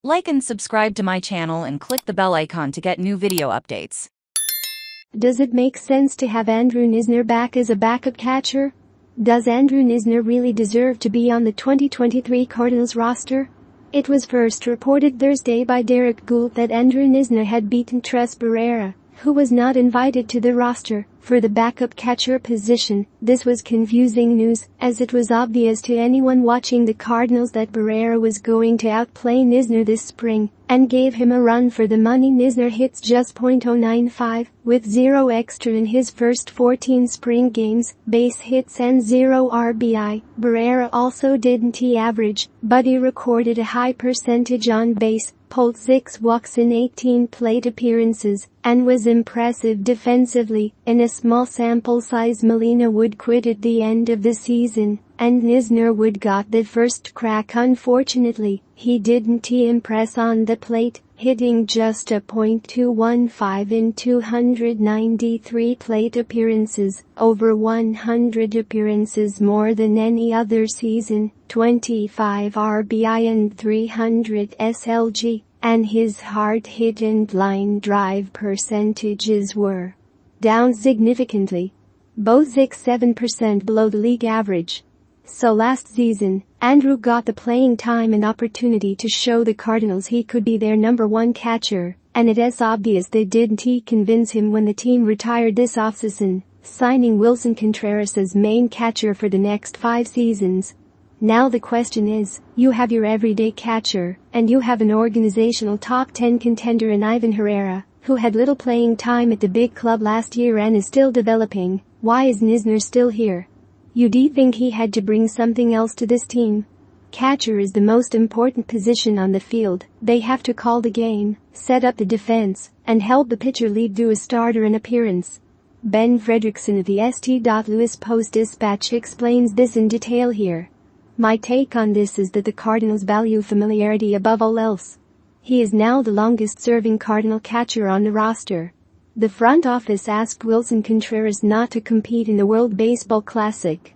Like and subscribe to my channel and click the bell icon to get new video updates. Does it make sense to have Andrew Knizner back as a backup catcher? Does Andrew Knizner really deserve to be on the 2023 Cardinals roster? It was first reported Thursday by Derrick Goold that Andrew Knizner had beaten Tres Barrera, who was not invited to the roster, for the backup catcher position. This was confusing news, as it was obvious to anyone watching the Cardinals that Barrera was going to outplay Knizner this spring, and gave him a run for the money. Knizner hits just .095, with 0 extra in his first 14 spring games, base hits and 0 RBI. Barrera also didn't average, but he recorded a high percentage on base, pulled 6 walks in 18 plate appearances, and was impressive defensively. In a small sample size, Molina would quit at the end of the season, and Knizner would got the first crack. Unfortunately, he didn't impress on the plate, hitting just a .215 in 293 plate appearances, over 100 appearances more than any other season, 25 RBI and 300 SLG, and his hard hit and line drive percentages were down significantly, both 6-7% below the league average. So last season, Andrew got the playing time and opportunity to show the Cardinals he could be their #1 catcher, and it's obvious they didn't convince him when the team retired this offseason, signing Willson Contreras as main catcher for the next 5 seasons. Now the question is, you have your everyday catcher, and you have an organizational top 10 contender in Ivan Herrera, who had little playing time at the big club last year and is still developing. Why is Knizner still here? You do think he had to bring something else to this team? Catcher is the most important position on the field. They have to call the game, set up the defense, and help the pitcher lead through a starter an appearance. Ben Fredrickson of the St.Louis Post Dispatch explains this in detail here. My take on this is that the Cardinals value familiarity above all else. He is now the longest-serving Cardinal catcher on the roster. The front office asked Willson Contreras not to compete in the World Baseball Classic,